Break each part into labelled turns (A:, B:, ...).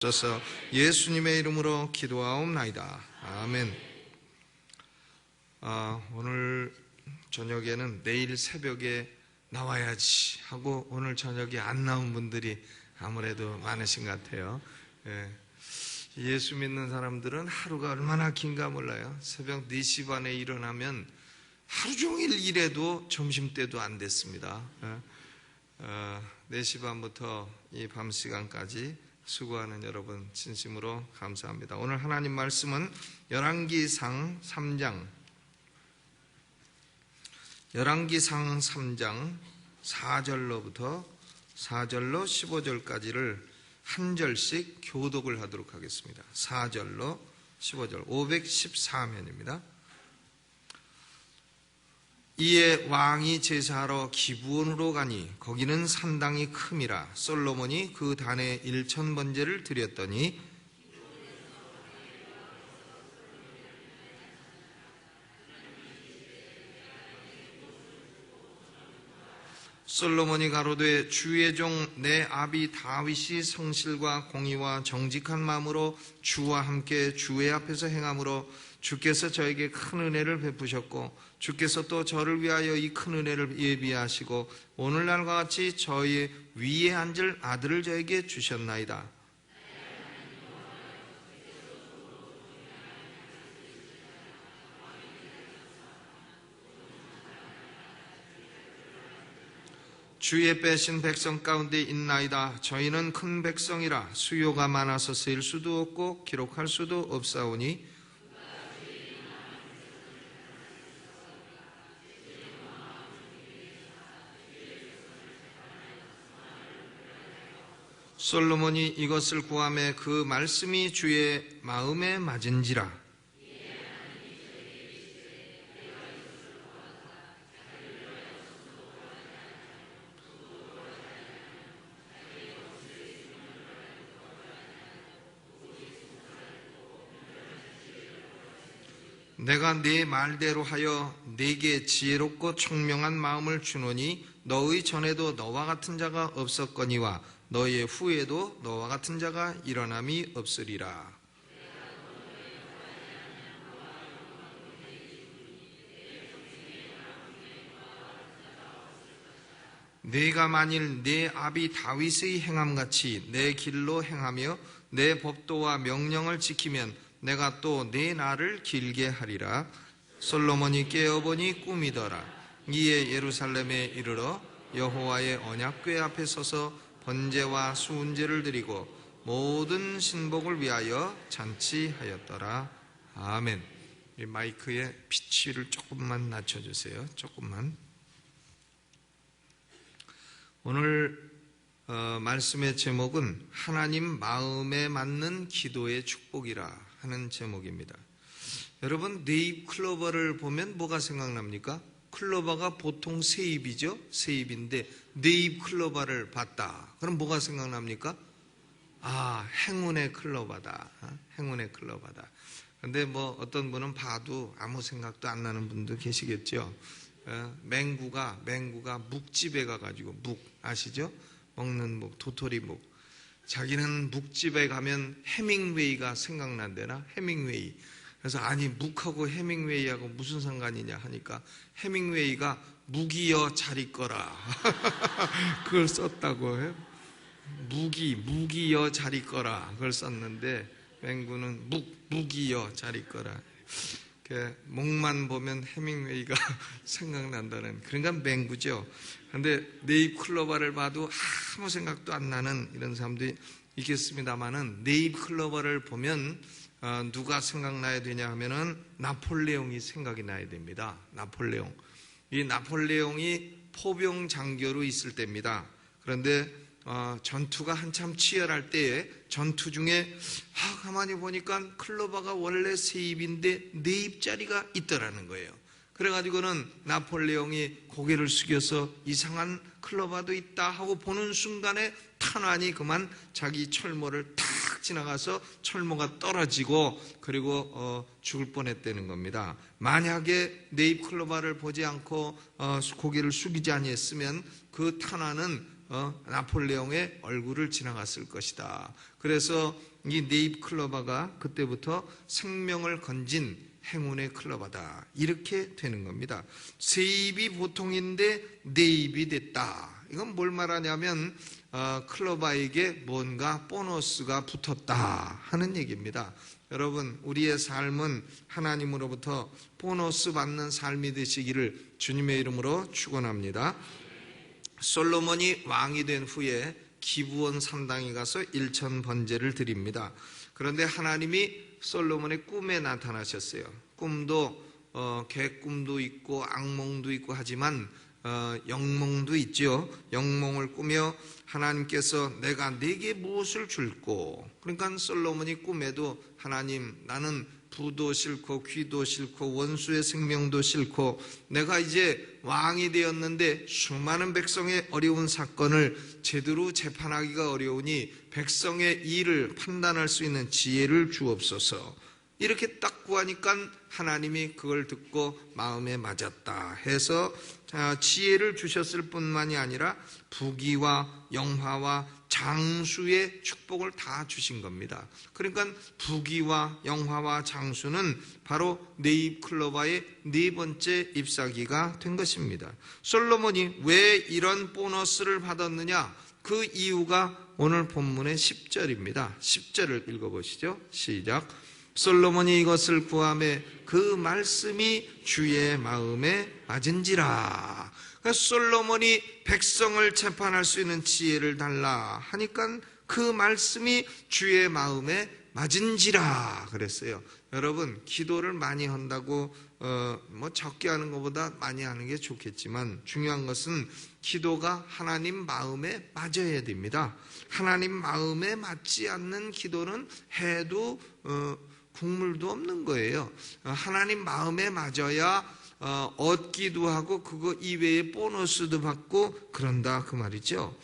A: 주셔서 예수님의 이름으로 기도하옵나이다. 아멘. 오늘 저녁에는 내일 새벽에 나와야지 하고 오늘 저녁에 안 나온 분들이 아무래도 많으신 것 같아요. 예수 믿는 사람들은 하루가 얼마나 긴가 몰라요. 새벽 4시 반에 일어나면 하루 종일 일해도 점심때도 안 됐습니다. 4시 반부터 이 밤 시간까지 수고하는 여러분 진심으로 감사합니다. 오늘 하나님 말씀은 열왕기상 3장 4절로부터 15절까지를 한 절씩 교독을 하도록 하겠습니다. 4절로 15절 514면입니다. 이에 왕이 제사하러 기브온으로 가니 거기는 산당이 큼이라. 솔로몬이 그 단에 1000번제를 드렸더니 솔로몬이 가로되 주의 종 내 아비 다윗이 성실과 공의와 정직한 마음으로 주와 함께 주의 앞에서 행함으로 주께서 저에게 큰 은혜를 베푸셨고 주께서 또 저를 위하여 이 큰 은혜를 예비하시고 오늘날과 같이 저희 위에 앉을 아들을 저에게 주셨나이다. 주의 빼신 백성 가운데 있나이다. 저희는 큰 백성이라 수요가 많아서 셀 수도 없고 기록할 수도 없사오니 솔로몬이 이것을 구하매 그 말씀이 주의 마음에 맞은지라. 내가 네 말대로 하여 네게 지혜롭고 총명한 마음을 주노니 너의 전에도 너와 같은 자가 없었거니와 너의 후에도 너와 같은 자가 일어남이 없으리라. 네가 만일 네 아비 다윗의 행함같이 내 길로 행하며 내 법도와 명령을 지키면 내가 또 네 날을 길게 하리라. 솔로몬이 깨어보니 꿈이더라. 이에 예루살렘에 이르러 여호와의 언약궤 앞에 서서 번제와 수은제를 드리고 모든 신복을 위하여 잔치하였더라. 아멘. 이 마이크의 피치를 조금만 낮춰주세요. 조금만. 오늘 말씀의 제목은 하나님 마음에 맞는 기도의 축복이라 하는 제목입니다. 여러분, 네잎 클로버를 보면 뭐가 생각납니까? 클로버가 보통 세잎이죠. 세잎인데 네잎 클로버를 봤다. 그럼 뭐가 생각납니까? 행운의 클로버다. 행운의 클로버다. 근데 뭐 어떤 분은 봐도 아무 생각도 안 나는 분도 계시겠죠. 맹구가 묵집에 가가지고 묵 아시죠? 먹는 묵, 도토리 묵. 자기는 묵집에 가면 해밍웨이가 생각난대나. 해밍웨이. 그래서 아니 묵하고 해밍웨이하고 무슨 상관이냐 하니까 해밍웨이가 묵이여 잘 있거라 그걸 썼다고 해요. 묵이여 잘 있거라 그걸 썼는데 맹구는 묵이여 잘 있거라. 목만 보면 해밍웨이가 생각난다는, 그러니까 맹구죠. 그런데 네잎 클로버를 봐도 아무 생각도 안 나는 이런 사람들이 있겠습니다만은 네잎 클로버를 보면 누가 생각나야 되냐 하면은 나폴레옹이 생각이 나야 됩니다. 나폴레옹. 이 나폴레옹이 포병 장교로 있을 때입니다. 그런데 전투가 한참 치열할 때에 전투 중에 가만히 보니까 클로버가 원래 세 잎인데 네 잎짜리가 있더라는 거예요. 그래가지고는 나폴레옹이 고개를 숙여서 이상한 클로버도 있다 하고 보는 순간에 탄환이 그만 자기 철모를 탁 지나가서 철모가 떨어지고 그리고 죽을 뻔했다는 겁니다. 만약에 네잎 클로버를 보지 않고 고개를 숙이지 아니했으면 그 탄환은 나폴레옹의 얼굴을 지나갔을 것이다. 그래서 이 네잎클로버가 그때부터 생명을 건진 행운의 클로버다, 이렇게 되는 겁니다. 세잎이 보통인데 네잎이 됐다. 이건 뭘 말하냐면 클로버에게 뭔가 보너스가 붙었다 하는 얘기입니다. 여러분, 우리의 삶은 하나님으로부터 보너스 받는 삶이 되시기를 주님의 이름으로 축원합니다. 솔로몬이 왕이 된 후에 기브온 산당에 가서 일천 번제를 드립니다. 그런데 하나님이 솔로몬의 꿈에 나타나셨어요. 꿈도 개꿈도 있고 악몽도 있고 하지만 영몽도 있죠. 영몽을 꾸며 하나님께서 내가 네게 무엇을 줄꼬. 그러니까 솔로몬이 꿈에도 하나님, 나는 부도 싫고 귀도 싫고 원수의 생명도 싫고 내가 이제 왕이 되었는데 수많은 백성의 어려운 사건을 제대로 재판하기가 어려우니 백성의 일을 판단할 수 있는 지혜를 주옵소서. 이렇게 딱 구하니까 하나님이 그걸 듣고 마음에 맞았다 해서 지혜를 주셨을 뿐만이 아니라 부귀와 영화와 장수의 축복을 다 주신 겁니다. 그러니까 부귀와 영화와 장수는 바로 네잎클로버의 네 번째 잎사귀가 된 것입니다. 솔로몬이 왜 이런 보너스를 받았느냐? 그 이유가 오늘 본문의 10절입니다. 10절을 읽어보시죠. 시작. 솔로몬이 이것을 구하매 그 말씀이 주의 마음에 맞은지라. 그러니까 솔로몬이 백성을 재판할 수 있는 지혜를 달라 하니까 그 말씀이 주의 마음에 맞은지라 그랬어요. 여러분, 기도를 많이 한다고 적게 하는 것보다 많이 하는 게 좋겠지만 중요한 것은 기도가 하나님 마음에 맞아야 됩니다. 하나님 마음에 맞지 않는 기도는 해도 국물도 없는 거예요. 하나님 마음에 맞아야 얻기도 하고 그거 이외에 보너스도 받고 그런다 그 말이죠.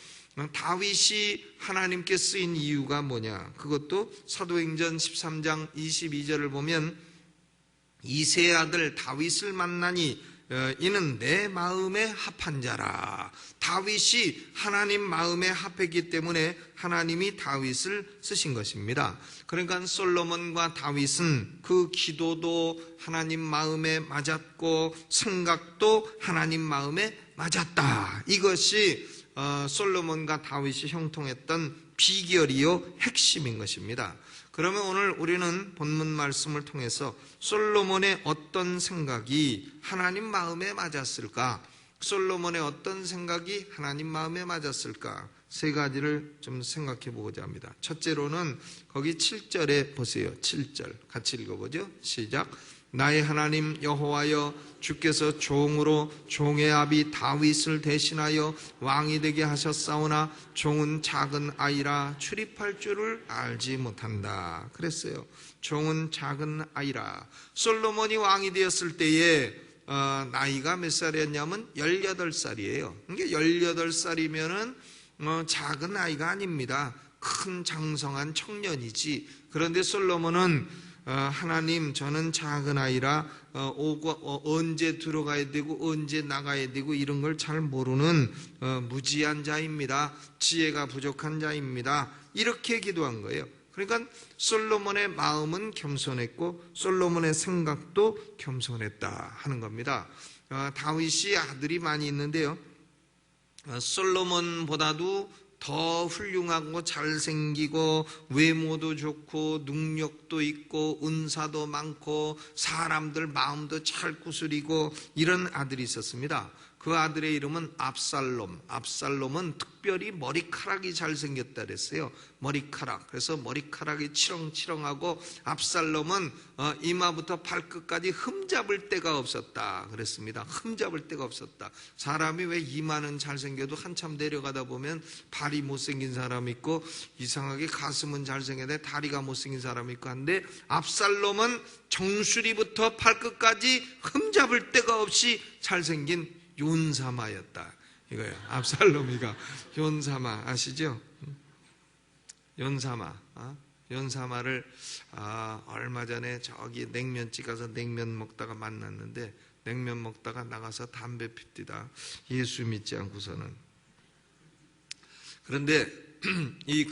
A: 다윗이 하나님께 쓰인 이유가 뭐냐? 그것도 사도행전 13장 22절을 보면 이새의 아들 다윗을 만나니 이는 내 마음에 합한 자라. 다윗이 하나님 마음에 합했기 때문에 하나님이 다윗을 쓰신 것입니다. 그러니까 솔로몬과 다윗은 그 기도도 하나님 마음에 맞았고 생각도 하나님 마음에 맞았다. 이것이 솔로몬과 다윗이 형통했던 비결이요 핵심인 것입니다. 그러면 오늘 우리는 본문 말씀을 통해서 솔로몬의 어떤 생각이 하나님 마음에 맞았을까? 솔로몬의 어떤 생각이 하나님 마음에 맞았을까? 세 가지를 좀 생각해 보고자 합니다. 첫째로는 거기 7절에 보세요. 7절 같이 읽어보죠. 시작. 나의 하나님 여호와여, 주께서 종으로 종의 아비 다윗을 대신하여 왕이 되게 하셨사오나 종은 작은 아이라 출입할 줄을 알지 못한다 그랬어요. 종은 작은 아이라. 솔로몬이 왕이 되었을 때에 나이가 몇 살이었냐면 18살이에요. 그러니까 18살이면은 작은 아이가 아닙니다. 큰 장성한 청년이지. 그런데 솔로몬은 하나님, 저는 작은 아이라 언제 들어가야 되고 언제 나가야 되고 이런 걸 잘 모르는 무지한 자입니다. 지혜가 부족한 자입니다. 이렇게 기도한 거예요. 그러니까 솔로몬의 마음은 겸손했고 솔로몬의 생각도 겸손했다 하는 겁니다. 다윗이 아들이 많이 있는데요, 솔로몬보다도 더 훌륭하고 잘생기고 외모도 좋고 능력도 있고 은사도 많고 사람들 마음도 잘 구슬이고 이런 아들이 있었습니다. 그 아들의 이름은 압살롬. 압살롬은 특별히 머리카락이 잘생겼다 그랬어요. 머리카락. 그래서 머리카락이 치렁치렁하고 압살롬은 이마부터 발끝까지 흠잡을 데가 없었다 그랬습니다. 흠잡을 데가 없었다. 사람이 왜 이마는 잘생겨도 한참 내려가다 보면 발이 못생긴 사람이 있고 이상하게 가슴은 잘생겼는데 다리가 못생긴 사람이 있고 한데 압살롬은 정수리부터 발끝까지 흠잡을 데가 없이 잘생긴 욘사마였다 이거예요. 압살롬이가 욘사마 아시죠? 욘사마. 욘사마를 얼마 전에 저기 냉면집 가서 냉면 먹다가 만났는데 냉면 먹다가 나가서 담배 핍디다. 예수 믿지 않고서는. 그런데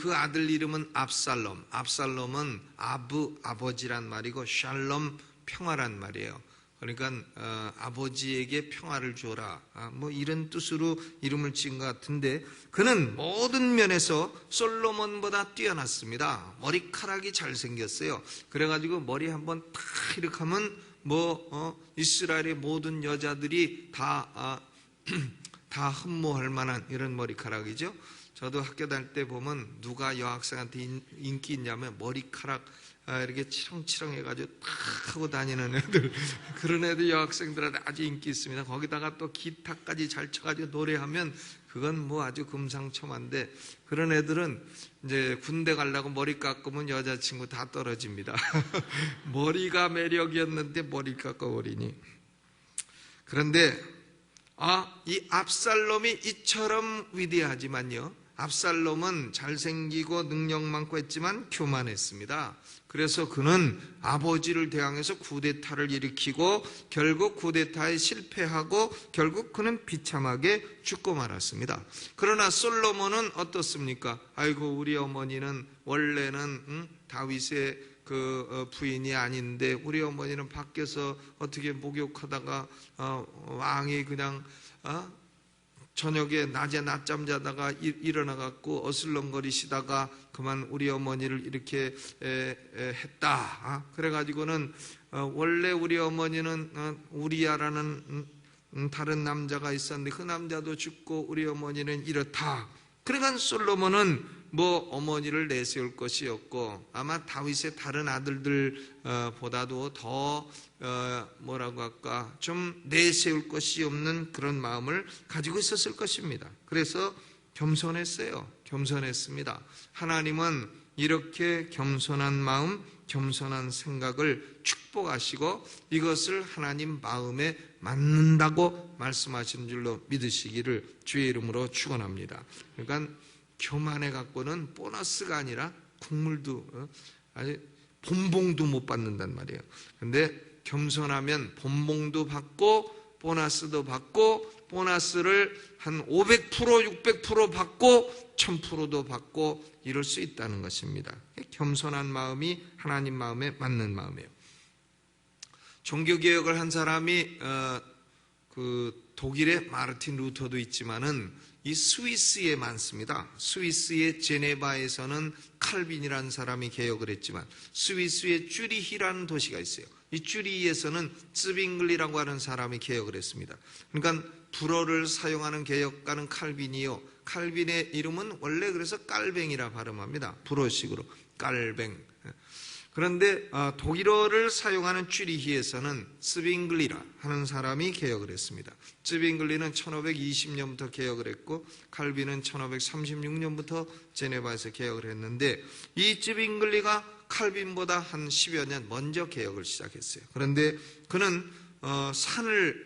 A: 그 아들 이름은 압살롬. 압살롬은 아버지란 말이고 샬롬 평화란 말이에요. 그러니까 아버지에게 평화를 주어라, 뭐 이런 뜻으로 이름을 지은 것 같은데, 그는 모든 면에서 솔로몬보다 뛰어났습니다. 머리카락이 잘생겼어요. 그래가지고 머리 한번 탁 이렇게 하면 이스라엘의 모든 여자들이 다 흠모할 만한 이런 머리카락이죠. 저도 학교 다닐 때 보면 누가 여학생한테 인기 있냐면 머리카락 이렇게 치렁치렁 해가지고 탁 하고 다니는 애들, 그런 애들 여학생들한테 아주 인기 있습니다. 거기다가 또 기타까지 잘 쳐가지고 노래하면 그건 뭐 아주 금상첨화인데, 그런 애들은 이제 군대 가려고 머리 깎으면 여자친구 다 떨어집니다. 머리가 매력이었는데 머리 깎아버리니. 그런데 이 압살롬이 이처럼 위대하지만요, 압살롬은 잘생기고 능력 많고 했지만 교만했습니다. 그래서 그는 아버지를 대항해서 쿠데타를 일으키고 결국 쿠데타에 실패하고 결국 그는 비참하게 죽고 말았습니다. 그러나 솔로몬은 어떻습니까? 아이고, 우리 어머니는 원래는 다윗의 부인이 아닌데 우리 어머니는 밖에서 어떻게 목욕하다가 왕이 그냥 저녁에 낮에 낮잠 자다가 일어나갖고 어슬렁거리시다가 그만 우리 어머니를 이렇게 했다. 그래가지고는 원래 우리 어머니는 우리야라는 다른 남자가 있었는데 그 남자도 죽고 우리 어머니는 이렇다. 그러니까 솔로몬은 어머니를 내세울 것이 없고 아마 다윗의 다른 아들들보다도 더 뭐라고 할까, 좀 내세울 것이 없는 그런 마음을 가지고 있었을 것입니다. 그래서 겸손했습니다. 하나님은 이렇게 겸손한 마음, 겸손한 생각을 축복하시고 이것을 하나님 마음에 맞는다고 말씀하시는 줄로 믿으시기를 주의 이름으로 축원합니다. 그러니까 교만해 갖고는 보너스가 아니라 국물도 아니 본봉도 못 받는단 말이에요. 근데 겸손하면 본봉도 받고 보너스도 받고, 보너스를 한 500%, 600% 받고 1000%도 받고 이럴 수 있다는 것입니다. 겸손한 마음이 하나님 마음에 맞는 마음이에요. 종교개혁을 한 사람이 독일의 마르틴 루터도 있지만은 이 스위스에 많습니다. 스위스의 제네바에서는 칼빈이라는 사람이 개혁을 했지만 스위스의 쭈리히라는 도시가 있어요. 이 쭈리히에서는 츠빙글리라고 하는 사람이 개혁을 했습니다. 그러니까 불어를 사용하는 개혁가는 칼빈이요, 칼빈의 이름은 원래 그래서 깔뱅이라 발음합니다. 불어식으로 깔뱅. 그런데 독일어를 사용하는 쭈리히에서는 츠빙글리라 하는 사람이 개혁을 했습니다. 츠빙글리는 1520년부터 개혁을 했고 칼빈은 1536년부터 제네바에서 개혁을 했는데, 이 츠빙글리가 칼빈보다 한 10여 년 먼저 개혁을 시작했어요. 그런데 그는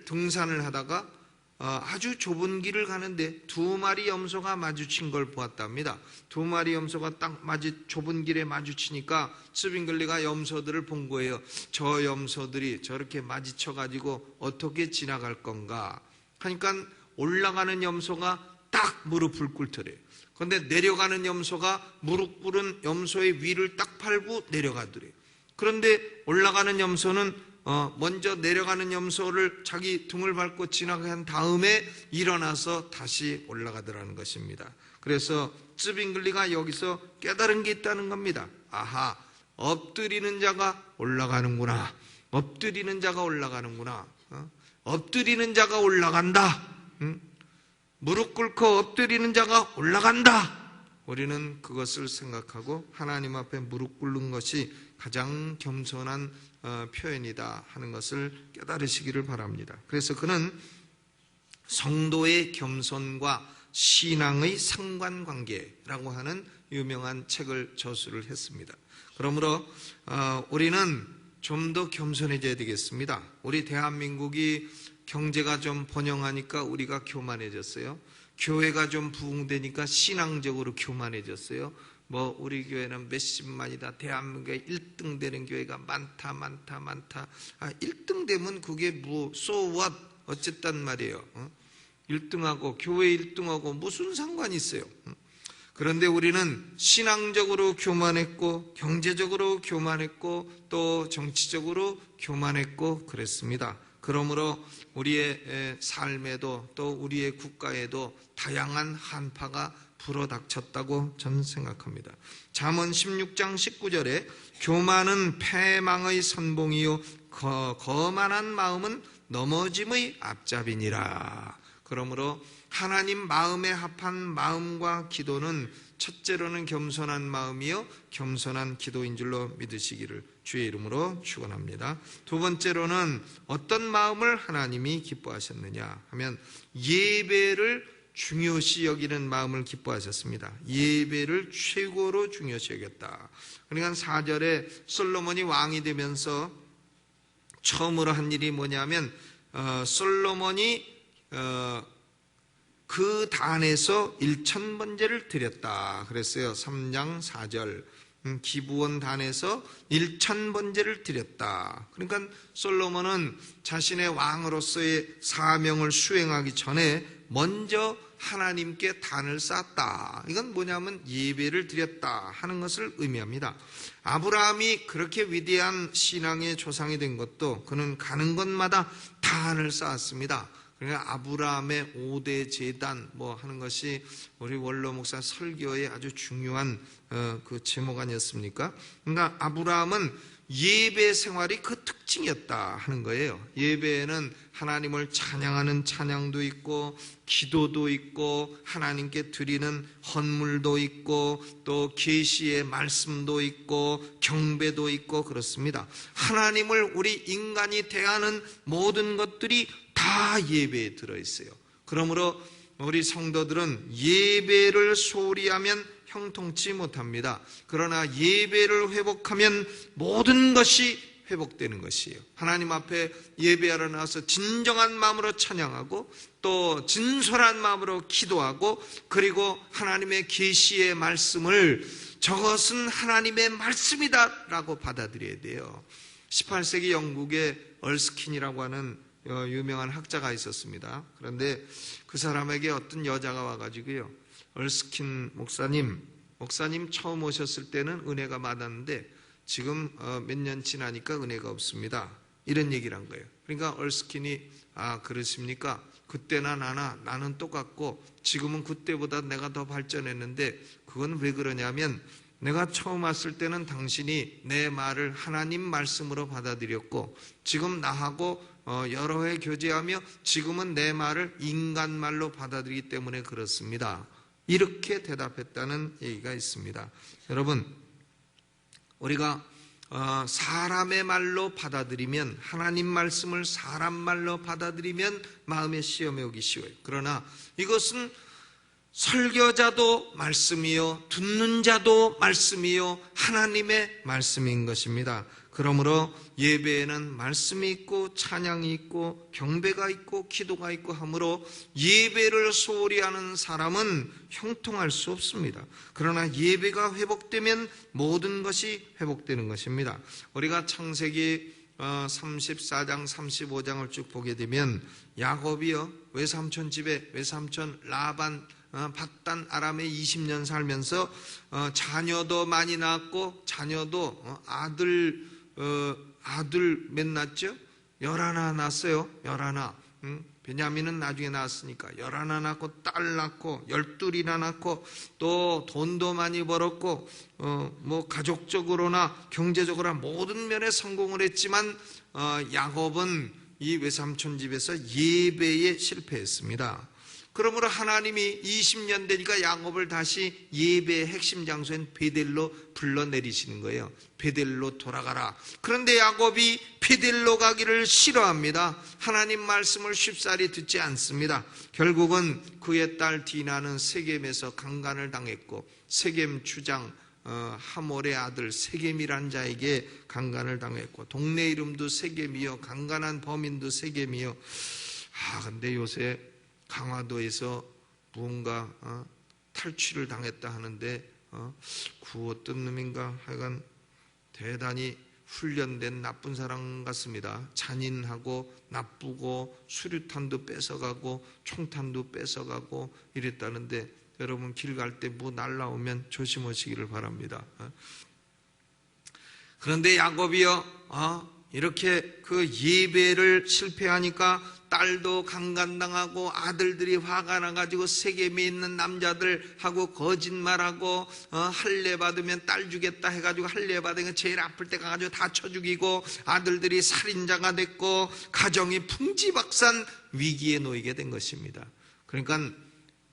A: 등산을 하다가 아주 좁은 길을 가는데 두 마리 염소가 마주친 걸 보았답니다. 두 마리 염소가 딱 좁은 길에 마주치니까 츠빙글리가 염소들을 본 거예요. 저 염소들이 저렇게 마주쳐가지고 어떻게 지나갈 건가 하니까 올라가는 염소가 딱 무릎을 꿇더래요. 그런데 내려가는 염소가 무릎 꿇은 염소의 위를 딱 밟고 내려가더래요. 그런데 올라가는 염소는 먼저 내려가는 염소를 자기 등을 밟고 지나게 한 다음에 일어나서 다시 올라가더라는 것입니다. 그래서 츠빙글리가 여기서 깨달은 게 있다는 겁니다. 아하, 엎드리는 자가 올라가는구나. 엎드리는 자가 올라가는구나. 엎드리는 자가 올라간다. 무릎 꿇고 엎드리는 자가 올라간다. 우리는 그것을 생각하고 하나님 앞에 무릎 꿇는 것이 가장 겸손한 표현이다 하는 것을 깨달으시기를 바랍니다. 그래서 그는 성도의 겸손과 신앙의 상관관계라고 하는 유명한 책을 저술을 했습니다. 그러므로 우리는 좀 더 겸손해져야 되겠습니다. 우리 대한민국이 경제가 좀 번영하니까 우리가 교만해졌어요. 교회가 좀 부흥되니까 신앙적으로 교만해졌어요. 우리 교회는 몇십만이다. 대한민국에 1등 되는 교회가 많다. 1등 되면 그게 so what? 어쨌단 말이에요. 1등하고 교회 1등하고 무슨 상관이 있어요? 그런데 우리는 신앙적으로 교만했고 경제적으로 교만했고 또 정치적으로 교만했고 그랬습니다. 그러므로 우리의 삶에도 또 우리의 국가에도 다양한 한파가 불어닥쳤다고 저는 생각합니다. 잠언 16장 19절에 교만은 패망의 선봉이요 거만한 마음은 넘어짐의 앞잡이니라. 그러므로 하나님 마음에 합한 마음과 기도는 첫째로는 겸손한 마음이요 겸손한 기도인 줄로 믿으시기를 주의 이름으로 축원합니다. 두 번째로는 어떤 마음을 하나님이 기뻐하셨느냐 하면 예배를 중요시 여기는 마음을 기뻐하셨습니다. 예배를 최고로 중요시 여겼다. 그러니까 4절에 솔로몬이 왕이 되면서 처음으로 한 일이 뭐냐면 솔로몬이 그 단에서 1000번제를 드렸다 그랬어요. 3장 4절 기브온 단에서 1000번제를 드렸다. 그러니까 솔로몬은 자신의 왕으로서의 사명을 수행하기 전에 먼저 하나님께 단을 쌓았다. 이건 뭐냐면 예배를 드렸다 하는 것을 의미합니다. 아브라함이 그렇게 위대한 신앙의 조상이 된 것도 그는 가는 곳마다 단을 쌓았습니다. 그러니까 아브라함의 5대 제단 하는 것이 우리 원로 목사 설교의 아주 중요한 그 제목 아니었습니까? 그러니까 아브라함은 예배 생활이 그 특징이었다 하는 거예요. 예배에는 하나님을 찬양하는 찬양도 있고 기도도 있고 하나님께 드리는 헌물도 있고 또 계시의 말씀도 있고 경배도 있고 그렇습니다. 하나님을 우리 인간이 대하는 모든 것들이 다 예배에 들어있어요. 그러므로 우리 성도들은 예배를 소홀히 하면 형통치 못합니다. 그러나 예배를 회복하면 모든 것이 회복되는 것이에요. 하나님 앞에 예배하러 나와서 진정한 마음으로 찬양하고 또 진솔한 마음으로 기도하고 그리고 하나님의 계시의 말씀을 저것은 하나님의 말씀이다 라고 받아들여야 돼요. 18세기 영국의 얼스킨이라고 하는 유명한 학자가 있었습니다. 그런데 그 사람에게 어떤 여자가 와가지고요, 얼스킨 목사님 처음 오셨을 때는 은혜가 많았는데 지금 몇 년 지나니까 은혜가 없습니다. 이런 얘기를 한 거예요. 그러니까 얼스킨이 그러십니까? 그때나 나는 똑같고 지금은 그때보다 내가 더 발전했는데 그건 왜 그러냐면 내가 처음 왔을 때는 당신이 내 말을 하나님 말씀으로 받아들였고 지금 나하고 여러 해 교제하며 지금은 내 말을 인간 말로 받아들이기 때문에 그렇습니다. 이렇게 대답했다는 얘기가 있습니다. 여러분, 우리가 사람의 말로 받아들이면 하나님 말씀을 사람 말로 받아들이면 마음에 시험에 오기 쉬워요. 그러나 이것은 설교자도 말씀이요 듣는 자도 말씀이요 하나님의 말씀인 것입니다. 그러므로 예배에는 말씀이 있고 찬양이 있고 경배가 있고 기도가 있고 하므로 예배를 소홀히 하는 사람은 형통할 수 없습니다. 그러나 예배가 회복되면 모든 것이 회복되는 것입니다. 우리가 창세기 34장 35장을 쭉 보게 되면 야곱이요 외삼촌 집에 외삼촌 라반 밧단 아람에 20년 살면서 자녀도 많이 낳았고 자녀도 아들 몇 낳았죠? 11 낳았어요. 11. 베냐민은 나중에 낳았으니까 11 낳고 딸 낳고 12이나 낳고 또 돈도 많이 벌었고 가족적으로나 경제적으로나 모든 면에 성공을 했지만 야곱은 이 외삼촌 집에서 예배에 실패했습니다. 그러므로 하나님이 20년 되니까 야곱을 다시 예배의 핵심 장소인 베델로 불러내리시는 거예요. 베델로 돌아가라. 그런데 야곱이 베델로 가기를 싫어합니다. 하나님 말씀을 쉽사리 듣지 않습니다. 결국은 그의 딸 디나는 세겜에서 강간을 당했고 세겜 주장 하몰의 아들 세겜이란 자에게 강간을 당했고 동네 이름도 세겜이요 강간한 범인도 세겜이요. 근데 요새 강화도에서 무언가 탈취를 당했다 하는데 그 어떤 놈인가 하여간 대단히 훈련된 나쁜 사람 같습니다. 잔인하고 나쁘고 수류탄도 뺏어가고 총탄도 뺏어가고 이랬다는데 여러분 길 갈 때 뭐 날라오면 조심하시기를 바랍니다. 그런데 야곱이요, 이렇게 그 예배를 실패하니까 딸도 강간당하고 아들들이 화가 나가지고 세겜에 있는 남자들하고 거짓말하고 할례 받으면 딸 주겠다 해가지고 할례 받으면 제일 아플 때 가가지고 다쳐 죽이고 아들들이 살인자가 됐고 가정이 풍지박산 위기에 놓이게 된 것입니다. 그러니까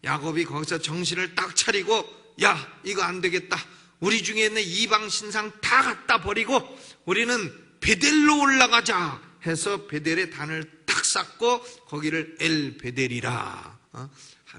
A: 야곱이 거기서 정신을 딱 차리고, 야, 이거 안 되겠다. 우리 중에 있는 이방 신상 다 갖다 버리고 우리는 베델로 올라가자 해서 베델의 단을 딱 쌓고 거기를 엘 베델이라,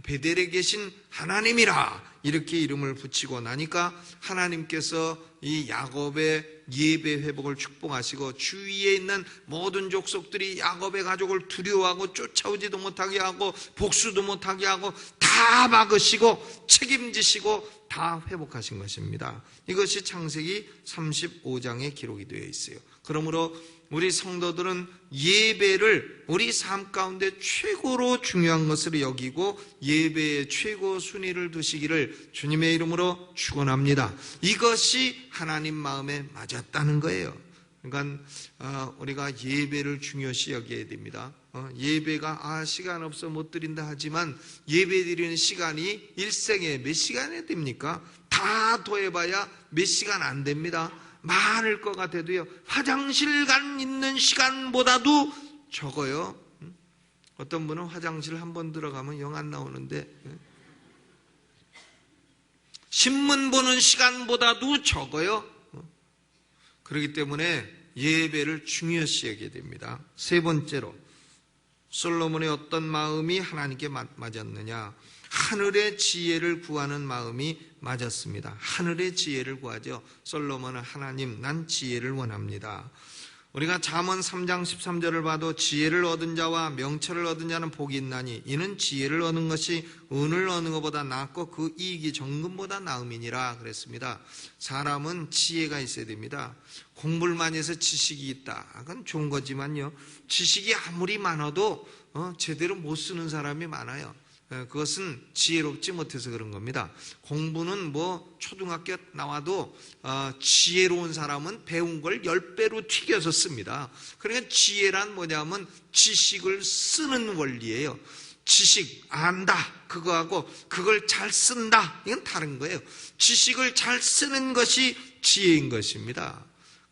A: 베델에 계신 하나님이라 이렇게 이름을 붙이고 나니까 하나님께서 이 야곱의 예배 회복을 축복하시고 주위에 있는 모든 족속들이 야곱의 가족을 두려워하고 쫓아오지도 못하게 하고 복수도 못하게 하고 다 막으시고 책임지시고 다 회복하신 것입니다. 이것이 창세기 35장에 기록이 되어 있어요. 그러므로 우리 성도들은 예배를 우리 삶 가운데 최고로 중요한 것으로 여기고 예배의 최고 순위를 두시기를 주님의 이름으로 축원합니다. 이것이 하나님 마음에 맞았다는 거예요. 그러니까 우리가 예배를 중요시 여겨야 됩니다. 예배가 시간 없어 못 드린다 하지만 예배 드리는 시간이 일생에 몇 시간이 됩니까? 다 더해봐야 몇 시간 안 됩니다. 많을 것 같아도요, 화장실 간 있는 시간보다도 적어요. 어떤 분은 화장실 한 번 들어가면 영 안 나오는데 신문 보는 시간보다도 적어요. 그렇기 때문에 예배를 중요시 여겨야 됩니다. 세 번째로 솔로몬의 어떤 마음이 하나님께 맞았느냐? 하늘의 지혜를 구하는 마음이 맞았습니다. 하늘의 지혜를 구하죠. 솔로몬은 하나님, 난 지혜를 원합니다. 우리가 잠언 3장 13절을 봐도 지혜를 얻은 자와 명철을 얻은 자는 복이 있나니 이는 지혜를 얻는 것이 은을 얻는 것보다 낫고 그 이익이 정금보다 나음이니라 그랬습니다. 사람은 지혜가 있어야 됩니다. 공부를 많이 해서 지식이 있다, 그건 좋은 거지만요, 지식이 아무리 많아도 제대로 못 쓰는 사람이 많아요. 그것은 지혜롭지 못해서 그런 겁니다. 공부는 초등학교 나와도 지혜로운 사람은 배운 걸 10배로 튀겨서 씁니다. 그러니까 지혜란 뭐냐면 지식을 쓰는 원리예요. 지식 안다 그거하고 그걸 잘 쓴다 이건 다른 거예요. 지식을 잘 쓰는 것이 지혜인 것입니다.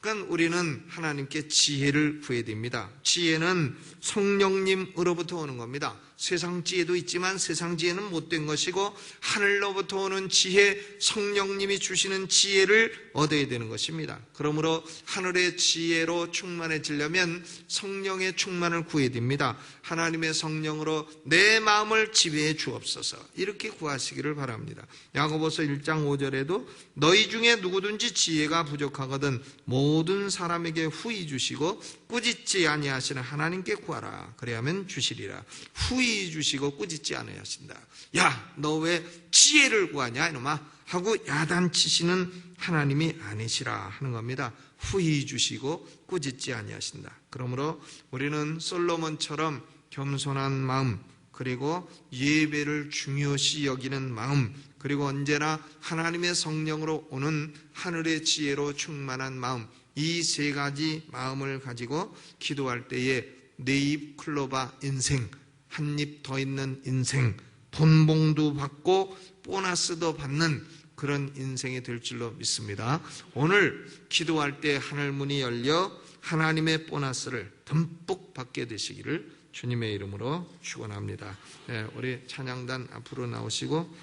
A: 그러니까 우리는 하나님께 지혜를 구해야 됩니다. 지혜는 성령님으로부터 오는 겁니다. 세상 지혜도 있지만 세상 지혜는 못된 것이고 하늘로부터 오는 지혜, 성령님이 주시는 지혜를 얻어야 되는 것입니다. 그러므로 하늘의 지혜로 충만해지려면 성령의 충만을 구해야 됩니다. 하나님의 성령으로 내 마음을 지배해 주옵소서, 이렇게 구하시기를 바랍니다. 야고보서 1장 5절에도 너희 중에 누구든지 지혜가 부족하거든 모든 사람에게 후히 주시고 꾸짖지 아니하시는 하나님께 구하라, 그래야면 주시리라. 후히 주시고 꾸짖지 아니하신다 하신다. 야, 너 왜 지혜를 구하냐 이놈아 하고 야단치시는 하나님이 아니시라 하는 겁니다. 후히 주시고 꾸짖지 아니하신다. 그러므로 우리는 솔로몬처럼 겸손한 마음, 그리고 예배를 중요시 여기는 마음, 그리고 언제나 하나님의 성령으로 오는 하늘의 지혜로 충만한 마음, 이 세 가지 마음을 가지고 기도할 때에 네 입 클로바 인생, 한 입 더 있는 인생, 돈봉도 받고 보너스도 받는 그런 인생이 될 줄로 믿습니다. 오늘 기도할 때 하늘문이 열려 하나님의 보너스를 듬뿍 받게 되시기를 주님의 이름으로 축원합니다. 네, 우리 찬양단 앞으로 나오시고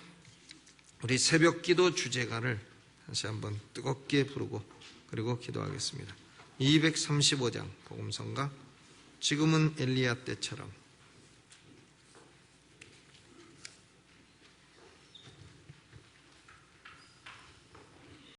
A: 우리 새벽기도 주제가를 다시 한번 뜨겁게 부르고 그리고 기도하겠습니다. 235장 복음성가, 지금은 엘리야 때처럼.